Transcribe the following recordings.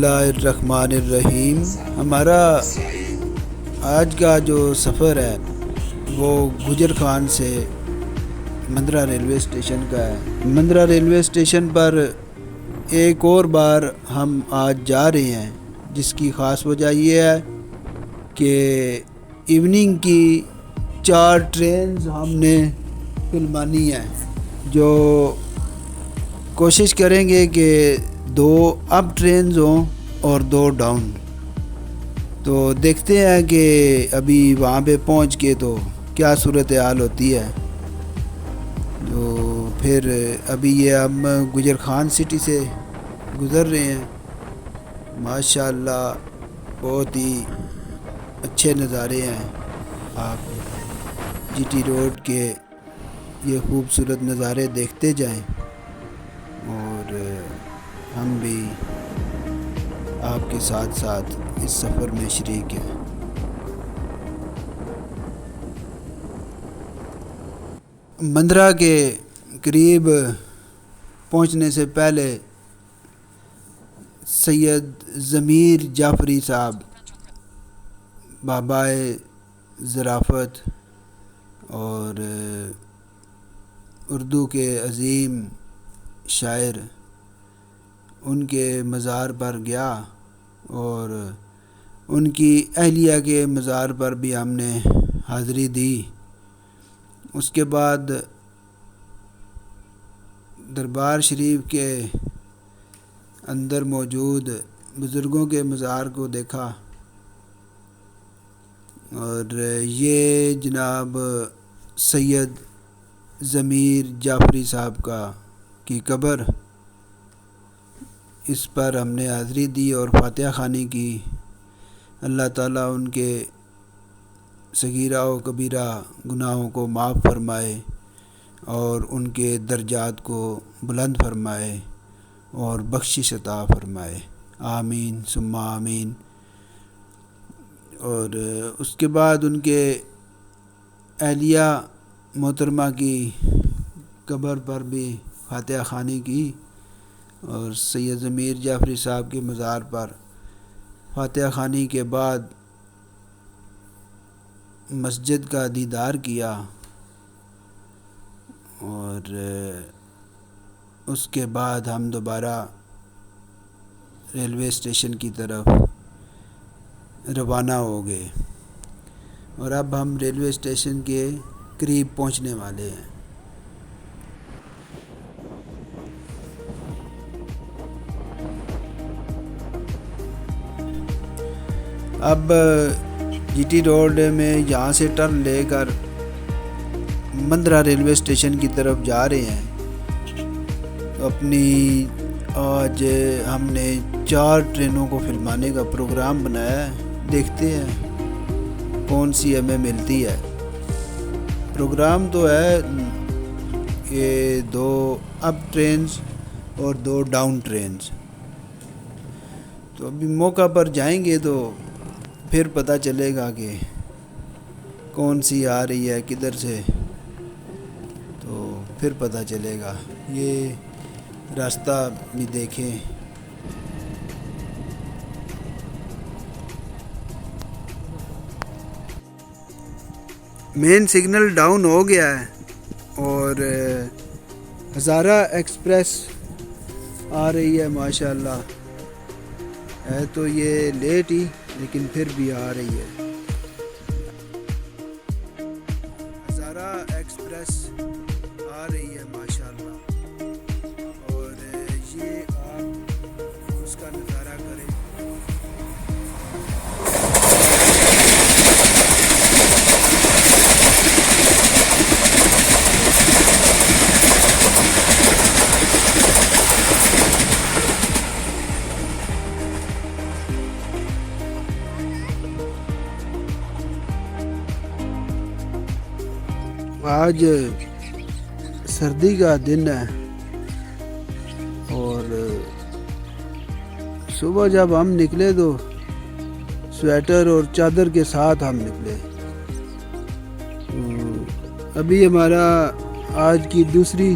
اللہ الرحمن الرحیم۔ ہمارا آج کا جو سفر ہے وہ گجر خان سے مندرہ ریلوے اسٹیشن کا ہے۔ مندرہ ریلوے اسٹیشن پر ایک اور بار ہم آج جا رہے ہیں، جس کی خاص وجہ یہ ہے کہ ایوننگ کی 4 ٹرینز ہم نے فلمانی ہیں، جو کوشش کریں گے کہ 2 اپ ٹرینز ہوں اور 2 ڈاؤن۔ تو دیکھتے ہیں کہ ابھی وہاں پہ پہنچ کے تو کیا صورتحال ہوتی ہے۔ تو پھر ابھی یہ ہم گجر خان سٹی سے گزر رہے ہیں۔ ماشاءاللہ بہت ہی اچھے نظارے ہیں۔ آپ جی ٹی روڈ کے یہ خوبصورت نظارے دیکھتے جائیں اور ہم بھی آپ کے ساتھ ساتھ اس سفر میں شریک ہیں۔ مندرہ کے قریب پہنچنے سے پہلے سید ضمیر جعفری صاحب، بابائے ظرافت اور اردو کے عظیم شاعر، ان کے مزار پر گیا اور ان کی اہلیہ کے مزار پر بھی ہم نے حاضری دی۔ اس کے بعد دربار شریف کے اندر موجود بزرگوں کے مزار کو دیکھا، اور یہ جناب سید ضمیر جعفری صاحب کی قبر، اس پر ہم نے حاضری دی اور فاتحہ خوانی کی۔ اللہ تعالیٰ ان کے صغیرہ و کبیرہ گناہوں کو معاف فرمائے اور ان کے درجات کو بلند فرمائے اور بخشش عطا فرمائے، آمین ثم آمین۔ اور اس کے بعد ان کے اہلیہ محترمہ کی قبر پر بھی فاتحہ خوانی کی، اور سید ضمیر جعفری صاحب کے مزار پر فاتحہ خوانی کے بعد مسجد کا دیدار کیا، اور اس کے بعد ہم دوبارہ ریلوے اسٹیشن کی طرف روانہ ہو گئے، اور اب ہم ریلوے اسٹیشن کے قریب پہنچنے والے ہیں۔ اب جی ٹی روڈ میں یہاں سے ٹرن لے کر مندرہ ریلوے اسٹیشن کی طرف جا رہے ہیں۔ اپنی آج ہم نے 4 ٹرینوں کو فلمانے کا پروگرام بنایا ہے، دیکھتے ہیں کون سی ہمیں ملتی ہے۔ پروگرام تو ہے کہ 2 اپ ٹرینز اور 2 ڈاؤن ٹرینز۔ تو ابھی موقع پر جائیں گے تو پھر پتہ چلے گا کہ کون سی آ رہی ہے کدھر سے، تو پھر پتہ چلے گا۔ یہ راستہ بھی دیکھیں۔ مین سگنل ڈاؤن ہو گیا ہے اور ہزارہ ایکسپریس آ رہی ہے۔ ماشاءاللہ ہے تو یہ لیٹ ہی، لیکن پھر بھی آ رہی ہے۔ ہزارہ ایکسپریس آ رہی ہے ماشاءاللہ، اور یہ آپ اس کا نظارہ کریں۔ آج سردی کا دن ہے، اور صبح جب ہم نکلے تو سویٹر اور چادر کے ساتھ ہم نکلے۔ ابھی ہمارا آج کی دوسری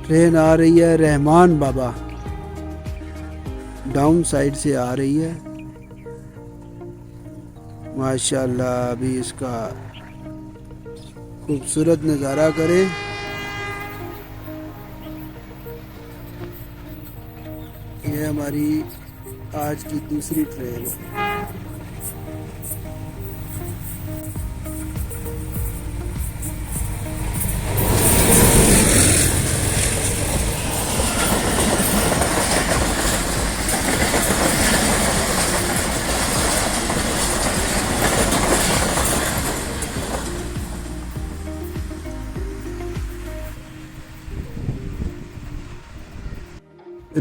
ٹرین آ رہی ہے رحمان بابا ڈاؤن سائڈ سے آ رہی ہے ماشاءاللہ. ابھی اس کا خوبصورت نظارہ کریں. یہ ہماری آج کی دوسری ٹرین ہے.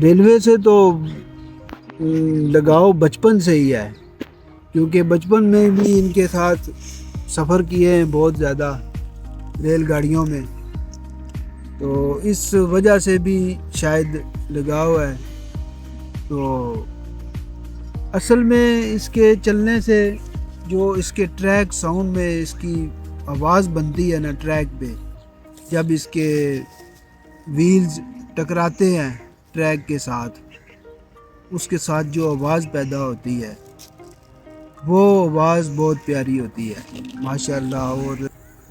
ریلوے سے تو لگاؤ بچپن سے ہی ہے، کیونکہ بچپن میں بھی ان کے ساتھ سفر کیے ہیں بہت زیادہ ریل گاڑیوں میں، تو اس وجہ سے بھی شاید لگاؤ ہے. تو اصل میں اس کے چلنے سے جو اس کے ٹریک ساؤنڈ میں اس کی آواز بنتی ہے نا ٹریک پہ، جب اس کے ویلز ٹکراتے ہیں ٹریک کے ساتھ، اس کے ساتھ جو آواز پیدا ہوتی ہے وہ آواز بہت پیاری ہوتی ہے ماشاءاللہ. اور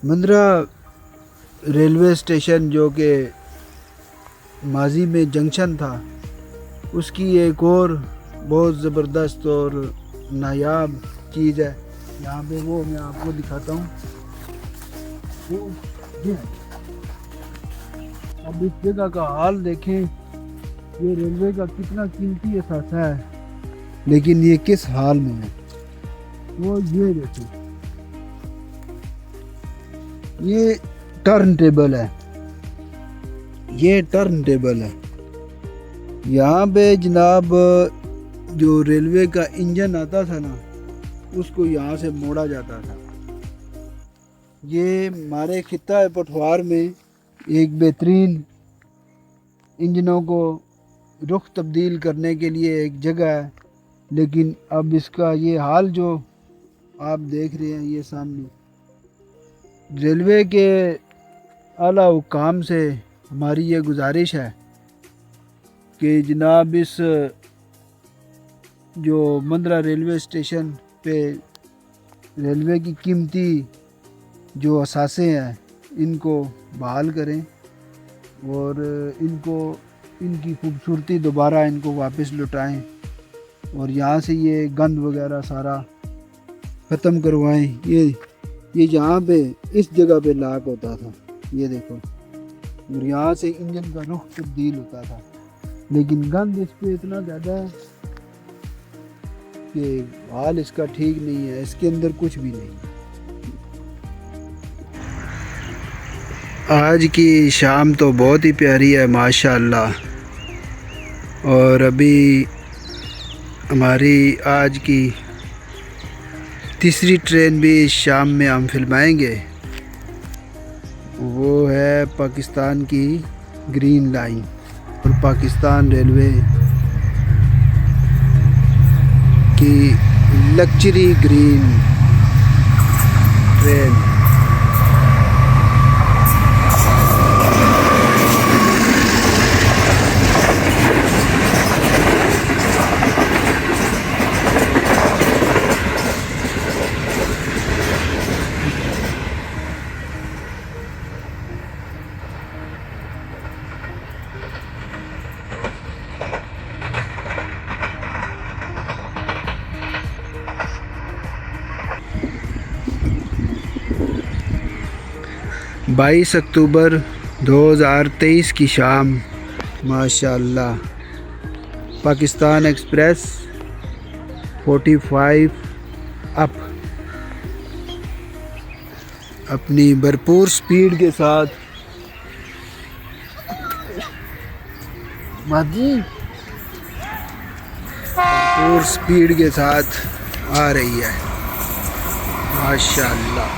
مندرا ریلوے اسٹیشن جو کہ ماضی میں جنکشن تھا، اس کی ایک اور بہت زبردست اور نایاب چیز ہے یہاں پہ، وہ میں آپ کو دکھاتا ہوں. وہ یہ ہے. اب اس جگہ کا حال دیکھیں، یہ ریلوے کا کتنا قیمتی اثاثہ ہے لیکن یہ کس حال میں ہے. وہ یہ دیکھیں، یہ ٹرن ٹیبل ہے. یہ ٹرن ٹیبل ہے. یہاں پہ جناب جو ریلوے کا انجن آتا تھا نا، اس کو یہاں سے موڑا جاتا تھا. یہ ہمارے خطہ پٹوار میں ایک بہترین انجنوں کو رخ تبدیل کرنے کے لیے ایک جگہ ہے، لیکن اب اس کا یہ حال جو آپ دیکھ رہے ہیں یہ سامنے. ریلوے کے اعلیٰ حکام سے ہماری یہ گزارش ہے کہ جناب اس جو مندرا ریلوے اسٹیشن پہ ریلوے کی قیمتی جو اثاثے ہیں ان کو بحال کریں اور ان کی خوبصورتی دوبارہ ان کو واپس لوٹائیں، اور یہاں سے یہ گند وغیرہ سارا ختم کروائیں. یہ یہاں پہ اس جگہ پہ لاک ہوتا تھا، یہ دیکھو، اور یہاں سے انجن کا رخ تبدیل ہوتا تھا، لیکن گند اس پہ اتنا زیادہ ہے کہ حال اس کا ٹھیک نہیں ہے. اس کے اندر کچھ بھی نہیں. آج کی شام تو بہت ہی پیاری ہے ماشاءاللہ. اور ابھی ہماری آج کی تیسری ٹرین بھی شام میں ہم فلمائیں گے. وہ ہے پاکستان کی گرین لائن اور پاکستان ریلوے کی لگژری گرین ٹرین. بائیس اکتوبر 2023 کی شام ماشاءاللہ. پاکستان ایکسپریس 45 اپ اپنی بھرپور سپیڈ کے ساتھ بھرپور سپیڈ کے ساتھ آ رہی ہے ماشاءاللہ.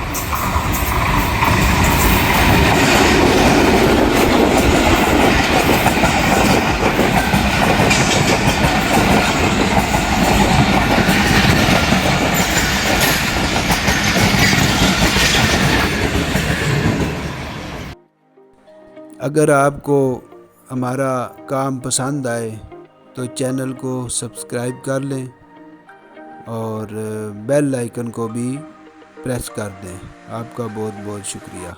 اگر آپ کو ہمارا کام پسند آئے تو چینل کو سبسکرائب کر لیں اور بیل آئیکن کو بھی پریس کر دیں۔ آپ کا بہت بہت شکریہ۔